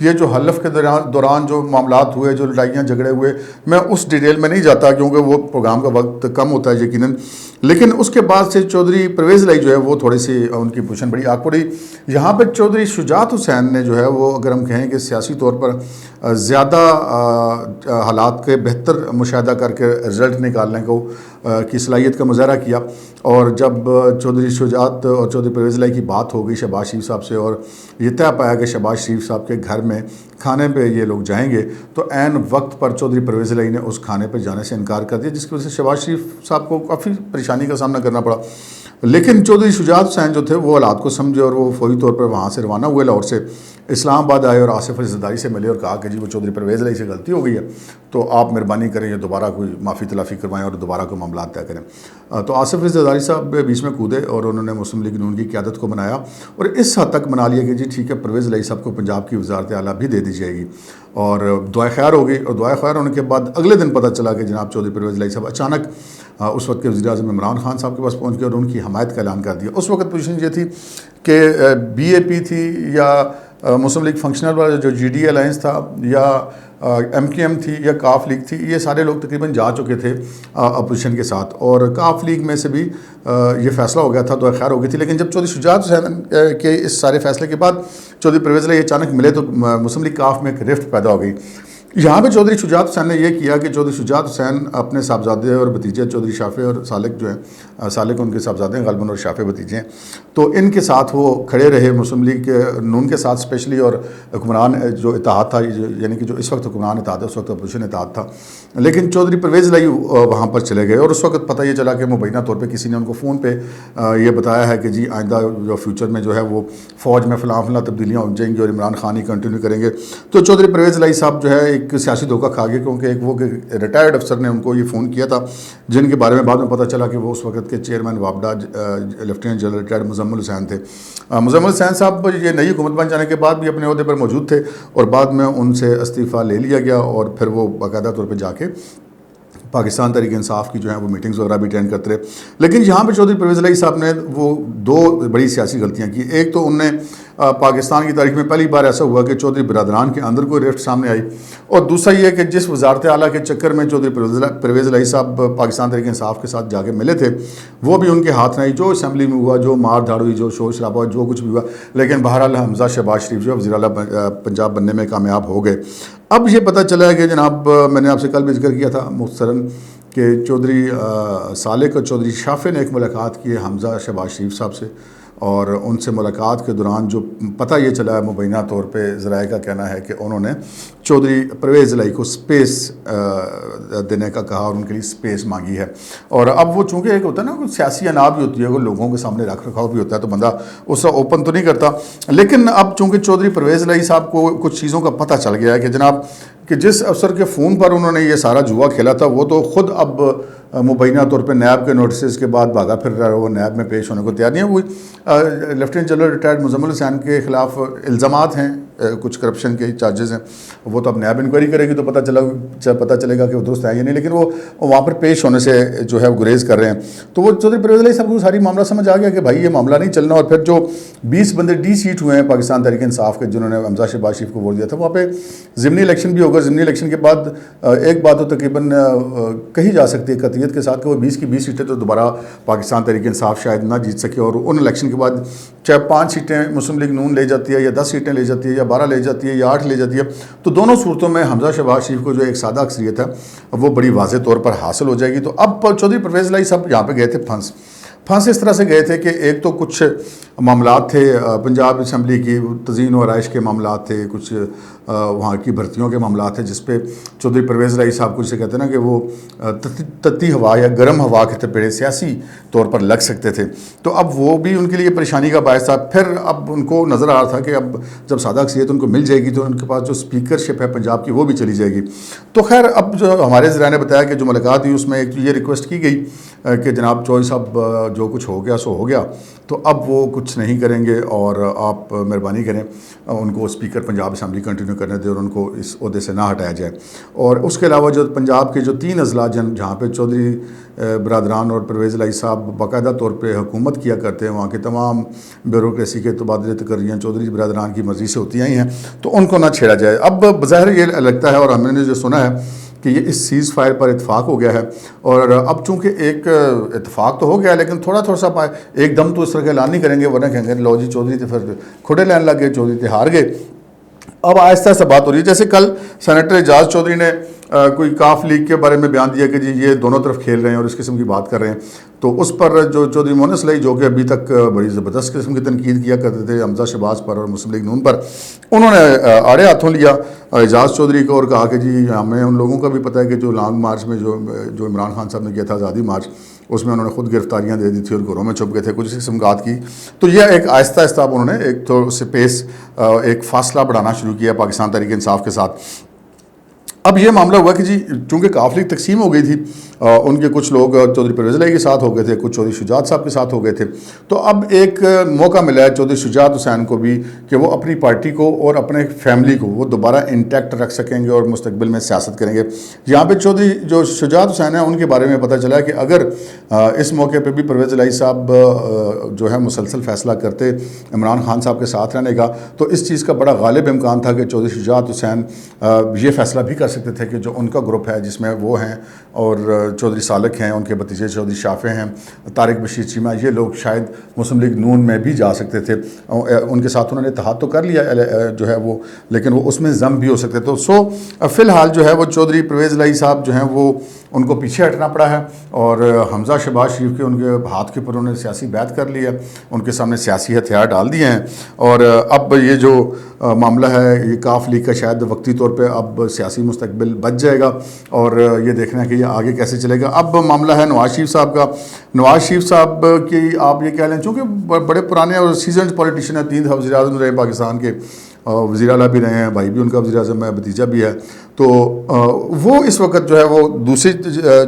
یہ جو حلف کے دوران جو معاملات ہوئے, جو لڑائیاں جھگڑے ہوئے, میں اس ڈیٹیل میں نہیں جاتا کیونکہ وہ پروگرام کا وقت کم ہوتا ہے یقیناً. لیکن اس کے بعد سے چودھری پرویز الہی جو ہے وہ تھوڑی سی ان کی پوزیشن بڑی آکوڑ ہوئی. یہاں پہ چودھری شجاعت حسین نے جو ہے وہ, اگر ہم کہیں کہ سیاسی طور پر زیادہ حالات کے بہتر مشاہدہ کر کے رزلٹ نکالنے کی صلاحیت کا مظاہرہ کیا. اور جب چودھری شجاعت اور چودھری پرویز الہی کی بات ہو گئی شہباز شریف صاحب سے, اور یہ طے پایا کہ شہباز شریف صاحب کے گھر میں کھانے پہ یہ لوگ جائیں گے, تو عین وقت پر چودھری پرویز الہی نے اس کھانے پہ جانے سے انکار کر دیا, جس کی وجہ سے شہباز شریف صاحب کو کافی پریشانی کا سامنا کرنا پڑا. لیکن چودھری شجاعت حسین جو تھے وہ حالات کو سمجھے اور وہ فوری طور پر وہاں سے روانہ ہوئے, لاہور سے اسلام آباد آئے اور آصف علی زرداری سے ملے اور کہا کہ جی وہ چودھری پرویز الہی سے غلطی ہو گئی ہے, تو آپ مہربانی کریں, یہ دوبارہ کوئی معافی تلافی کروائیں اور دوبارہ کوئی معاملات طے کریں. تو آصف علی زرداری صاحب بیچ میں کودے اور انہوں نے مسلم لیگ نون کی قیادت کو بنایا اور اس حد تک بنا لیا کہ جی ٹھیک ہے, پرویز الہی صاحب کو پنجاب کی وزارت اعلیٰ بھی دے دی جائے گی. اور دعائے خیر ہو گئی, اور دعائے خیر ہونے کے بعد اگلے دن پتہ چلا کہ جناب چودھری پرویز الہی صاحب اچانک اس وقت کے وزیر اعظم عمران خان صاحب کے پاس پہنچ گئے اور ان کی حمایت کا اعلان کر دیا. اس وقت پوزیشن یہ تھی کہ بی اے پی تھی یا مسلم لیگ فنکشنل والا جو جی ڈی الائنس تھا, یا ایم کیو ایم تھی, یا کاف لیگ تھی, یہ سارے لوگ تقریباً جا چکے تھے اپوزیشن کے ساتھ, اور کاف لیگ میں سے بھی یہ فیصلہ ہو گیا تھا, دعائے خیر ہو گئی تھی. لیکن جب چودھری شجاعت حسین کے اس سارے فیصلے کے بعد چودھری پرویز الہی اچانک ملے تو مسلم لیگ کاف میں ایک رفٹ پیدا ہو گئی. یہاں پہ چودھری شجاعت حسین نے یہ کیا کہ چودھری شجاعت حسین اپنے صاحبزادے اور بھتیجے چودھری شافع اور سالک جو ہیں, سالک ان کے صاحبزادے ہیں غالباً اور شافع بھتیجے ہیں, تو ان کے ساتھ وہ کھڑے رہے مسلم لیگ نون کے ساتھ اسپیشلی. اور حکمران جو اتحاد تھا, یعنی کہ جو اس وقت حکمران اتحاد ہے اس وقت اپوزیشن اتحاد تھا, لیکن چودھری پرویز الہی وہاں پر چلے گئے. اور اس وقت پتہ یہ چلا کہ مبینہ طور پہ کسی نے ان کو فون پہ یہ بتایا ہے کہ جی آئندہ جو فیوچر میں جو ہے وہ فوج میں فلاں تبدیلیاں ہو جائیں گی اور عمران خان ہی کنٹینیو کریں گے. تو چودھری پرویز الہی صاحب جو ہے ایک سیاسی دھوکہ کھا گئے, کیونکہ ایک وہ ریٹائرڈ افسر نے ان کو یہ فون کیا تھا, جن کے بارے میں بعد میں پتہ چلا کہ وہ اس وقت کے چیئرمین وابڈا lieutenant general retired Muzammil Hussain تھے. مزمل حسین صاحب یہ نئی حکومت بن جانے کے بعد بھی اپنے عہدے پر موجود تھے, اور بعد میں ان سے استعفیٰ لے لیا گیا, اور پھر وہ باقاعدہ طور پہ جا کے پاکستان تحریک انصاف کی جو ہیں وہ میٹنگز وغیرہ بھی اٹینڈ کرتے رہے. لیکن یہاں پہ چودھری پرویز الہی صاحب نے وہ دو بڑی سیاسی غلطیاں کی. ایک تو انہوں نے پاکستان کی تاریخ میں پہلی بار ایسا ہوا کہ چودھری برادران کے اندر کوئی رفٹ سامنے آئی, اور دوسرا یہ کہ جس وزارت اعلیٰ کے چکر میں چودھری پرویز الہی صاحب پاکستان تحریک انصاف کے ساتھ جا کے ملے تھے, وہ بھی ان کے ہاتھ نہیں. جو اسمبلی میں ہوا, جو مار دھاڑ ہوئی, جو شور شرابہ ہوا, جو کچھ بھی ہوا, لیکن بہرحال حمزہ شہباز شریف جو وزیر اعلیٰ پنجاب بننے میں کامیاب ہو گئے. اب یہ پتہ چلا ہے کہ جناب میں نے آپ سے کل بھی ذکر کیا تھا مختصراً کہ چودھری سالک اور چودھری شافع نے ایک ملاقات کی ہے حمزہ شہباز شریف صاحب سے, اور ان سے ملاقات کے دوران جو پتہ یہ چلا ہے مبینہ طور پہ ذرائع کا کہنا ہے کہ انہوں نے چودھری پرویز الہی کو سپیس دینے کا کہا اور ان کے لیے سپیس مانگی ہے. اور اب وہ چونکہ ایک ہوتا ہے نا کوئی سیاسی انا بھی ہوتی ہے, وہ لوگوں کے سامنے رکھ رکھاؤ بھی ہوتا ہے, تو بندہ اس سے اوپن تو نہیں کرتا. لیکن اب چونکہ چودھری پرویز الہی صاحب کو کچھ چیزوں کا پتہ چل گیا ہے کہ جناب کہ جس افسر کے فون پر انہوں نے یہ سارا جوا کھیلا تھا وہ تو خود اب مبینہ طور پہ نیب کے نوٹسز کے بعد بھاگا پھر رہا ہے, وہ نیب میں پیش ہونے کو تیار نہیں ہے. وہی لیفٹیننٹ جنرل ریٹائرڈ مزمل حسین کے خلاف الزامات ہیں, کچھ کرپشن کے چارجز ہیں, وہ تو اب نیب انکوائری کرے گی تو پتہ چلے گا کہ وہ درست ہے یا نہیں, لیکن وہ وہاں پر پیش ہونے سے جو ہے گریز کر رہے ہیں. تو وہ چودھری پرویز الہی صاحب کو ساری معاملہ سمجھ آ گیا کہ بھائی یہ معاملہ نہیں چلنا. اور پھر جو 20 بندے ڈی سیٹ ہوئے ہیں پاکستان تحریک انصاف کے, جنہوں نے حمزہ شہباز شریف کو ووٹ دیا تھا, وہاں پہ ضمنی الیکشن بھی ہوگا. ضمنی الیکشن کے بعد ایک بات تو تقریباً کہی جا سکتی ہے قطعیت کے ساتھ کہ وہ 20 کی 20 سیٹیں تو دوبارہ پاکستان تحریک انصاف شاید نہ جیت سکے, اور ان الیکشن کے بعد چاہے 5 سیٹیں مسلم لیگ نون لے جاتی ہے, یا 10 سیٹیں لے جاتی ہے, یا 12 لے جاتی ہے, یا 8 لے جاتی ہے, تو دونوں صورتوں میں حمزہ شہباز شریف کو جو ایک سادہ اکثریت ہے وہ بڑی واضح طور پر حاصل ہو جائے گی. تو اب چودھری پرویز الہی صاحب یہاں پہ گئے تھے پھنس اس طرح سے گئے تھے کہ ایک تو کچھ معاملات تھے پنجاب اسمبلی کی تزئین و آرائش کے معاملات تھے, کچھ وہاں کی بھرتیوں کے معاملات تھے, جس پہ چودھری پرویز الہی صاحب کو جسے کہتے ہیں نا کہ وہ تتی ہوا یا گرم ہوا کے تپیڑے سیاسی طور پر لگ سکتے تھے. تو اب وہ بھی ان کے لیے پریشانی کا باعث تھا. پھر اب ان کو نظر آ رہا تھا کہ اب جب سادہ اکثریت ان کو مل جائے گی تو ان کے پاس جو اسپیکرشپ ہے پنجاب کی وہ بھی چلی جائے گی. تو خیر اب جو ہمارے ذرائع نے بتایا کہ جو ملاقات ہوئی اس میں ایک یہ ریکویسٹ کی گئی کہ جناب چوہدری صاحب جو کچھ ہو گیا سو ہو گیا, تو اب وہ کچھ نہیں کریں گے اور آپ مہربانی کریں ان کو اسپیکر پنجاب اسمبلی کنٹینیو کرنے دیں اور ان کو اس عہدے سے نہ ہٹایا جائے. اور اس کے علاوہ جو پنجاب کے جو 3 اضلاع جہاں پہ چودھری برادران اور پرویز الہی صاحب باقاعدہ طور پہ حکومت کیا کرتے ہیں, وہاں کے تمام بیوروکریسی کے تبادلے تقرریاں چودھری برادران کی مرضی سے ہوتی آئی ہیں, تو ان کو نہ چھیڑا جائے. اب بظاہر یہ لگتا ہے اور ہم نے جو سنا ہے کہ یہ اس سیز فائر پر اتفاق ہو گیا ہے, اور اب چونکہ ایک اتفاق تو ہو گیا ہے لیکن تھوڑا سا ایک دم تو اس طرح کا اعلان نہیں کریں گے, ورنہ کہیں گے لو جی چودھری تو پھر کھڑے لین لگ گئے, چودھری تو ہار گئے. اب آہستہ آہستہ بات ہو رہی ہے. جیسے کل سینیٹر اعجاز چودھری نے کوئی کاف لیگ کے بارے میں بیان دیا کہ جی یہ دونوں طرف کھیل رہے ہیں اور اس قسم کی بات کر رہے ہیں, تو اس پر جو چودھری مونس علی جو کہ ابھی تک بڑی زبردست قسم کی تنقید کیا کرتے تھے حمزہ شہباز پر اور مسلم لیگ نون پر, انہوں نے آڑے ہاتھوں لیا اعجاز چودھری کو اور کہا کہ جی ہمیں ان لوگوں کا بھی پتہ ہے کہ جو لانگ مارچ میں جو عمران خان صاحب نے کیا تھا آزادی مارچ, اس میں انہوں نے خود گرفتاریاں دے دی تھی اور گھروں میں چھپ گئے تھے, کچھ اس قسم بات کی. تو یہ ایک آہستہ آہستہ اب انہوں نے ایک تو سے پیس ایک فاصلہ بڑھانا شروع کیا پاکستان تحریک انصاف کے ساتھ. اب یہ معاملہ ہوا کہ جی چونکہ کاف لیگ تقسیم ہو گئی تھی, ان کے کچھ لوگ چودھری پرویز الہی کے ساتھ ہو گئے تھے, کچھ چودھری شجاعت صاحب کے ساتھ ہو گئے تھے, تو اب ایک موقع ملا ہے چودھری شجاعت حسین کو بھی کہ وہ اپنی پارٹی کو اور اپنے فیملی کو وہ دوبارہ انٹیکٹ رکھ سکیں گے اور مستقبل میں سیاست کریں گے. یہاں پہ چودھری جو شجاعت حسین ہیں ان کے بارے میں پتہ چلا کہ اگر اس موقع پہ بھی پرویز الہی صاحب جو ہے مسلسل فیصلہ کرتے عمران خان صاحب کے ساتھ رہنے کا, تو اس چیز کا بڑا غالب امکان تھا کہ چودھری شجاعت حسین یہ فیصلہ بھی کر سکتے تھے کہ جو ان کا گروپ ہے جس میں وہ ہیں اور چودھری سالک ہیں, ان کے بھتیجے چودھری شافع ہیں, طارق بشیر چیمہ, یہ لوگ شاید مسلم لیگ نون میں بھی جا سکتے تھے. ان کے ساتھ انہوں نے اتحاد تو کر لیا جو ہے وہ, لیکن وہ اس میں ضم بھی ہو سکتے. تو فی الحال جو ہے وہ چودھری پرویز الہی صاحب جو ہیں وہ ان کو پیچھے ہٹنا پڑا ہے, اور حمزہ شہباز شریف کے ان کے ہاتھ کے اوپر انہوں نے سیاسی بیعت کر لی ہے, ان کے سامنے سیاسی ہتھیار ڈال دیے ہیں. اور اب یہ جو معاملہ ہے یہ کاف لیگ کا شاید وقتی طور پہ اب سیاسی مستقبل بچ جائے گا, اور یہ دیکھنا ہے کہ یہ آگے کیسے چلے گا. اب معاملہ ہے نواز شریف صاحب کا. نواز شریف صاحب کی آپ یہ کہہ لیں چونکہ بڑے پرانے اور سیزنڈ پولیٹیشین ہیں, 3 وزیر اعظم رہے پاکستان کے, وزیر اعلیٰ بھی رہے ہیں, بھائی بھی ان کا وزیر اعظم ہے, بھتیجا بھی ہے, تو وہ اس وقت جو ہے وہ دوسری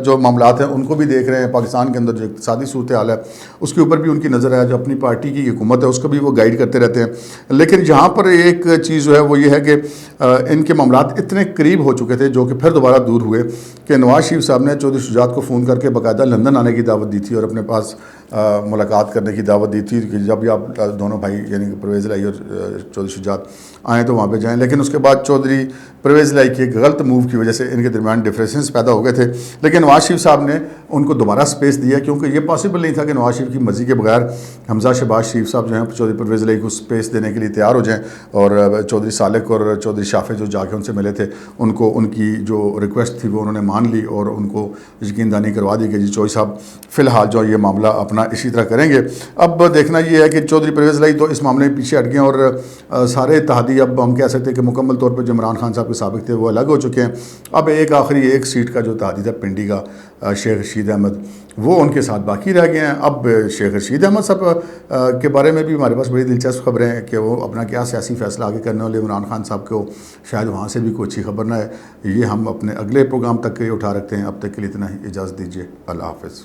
جو معاملات ہیں ان کو بھی دیکھ رہے ہیں. پاکستان کے اندر جو اقتصادی صورتحال ہے اس کے اوپر بھی ان کی نظر ہے, جو اپنی پارٹی کی حکومت ہے اس کو بھی وہ گائیڈ کرتے رہتے ہیں. لیکن یہاں پر ایک چیز جو ہے وہ یہ ہے کہ ان کے معاملات اتنے قریب ہو چکے تھے جو کہ پھر دوبارہ دور ہوئے کہ نواز شریف صاحب نے چودھری شجاعت کو فون کر کے باقاعدہ لندن آنے کی دعوت دی تھی اور اپنے پاس ملاقات کرنے کی دعوت دی تھی کہ جب بھی آپ دونوں بھائی یعنی کہ پرویز الہی اور چودھری شجاعت آئیں تو وہاں پہ جائیں. لیکن اس کے بعد چودھری پرویز الہی کے ایک غلط موو کی وجہ سے ان کے درمیان ڈفرینسز پیدا ہو گئے تھے. لیکن نواز شریف صاحب نے ان کو دوبارہ سپیس دیا کیونکہ یہ پاسبل نہیں تھا کہ نواز شریف کی مرضی کے بغیر حمزہ شہباز شریف صاحب جو ہیں چودھری پرویز الہی کو سپیس دینے کے لیے تیار ہو جائیں, اور چودھری سالک اور چودھری شافع جو جا کے ان سے ملے تھے ان کو ان کی جو ریکویسٹ تھی وہ انہوں نے مان لی اور ان کو یقین دہانی کروا دی کہ جی چودھری صاحب فی الحال جو یہ معاملہ اپنا اسی طرح کریں گے. اب دیکھنا یہ ہے کہ چودھری پرویز الہی تو اس معاملے میں پیچھے ہٹ گئے, اور سارے اتحادی اب ہم کہہ سکتے ہیں کہ مکمل طور پہ جو عمران خان صاحب کے سابق تھے وہ الگ ہو چکے ہیں. اب ایک آخری ایک سیٹ کا جو اتحادی تھا پنڈی کا شیخ رشید احمد, وہ ان کے ساتھ باقی رہ گئے ہیں. اب شیخ رشید احمد صاحب کے بارے میں بھی ہمارے پاس بڑی دلچسپ خبریں ہیں کہ وہ اپنا کیا سیاسی فیصلہ آگے کرنے والے عمران خان صاحب کو شاید وہاں سے بھی کوئی اچھی خبر نہ ہے. یہ ہم اپنے اگلے پروگرام تک کے اٹھا رکھتے ہیں. اب تک کے لیے اتنا ہی, اجازت دیجیے, اللہ حافظ.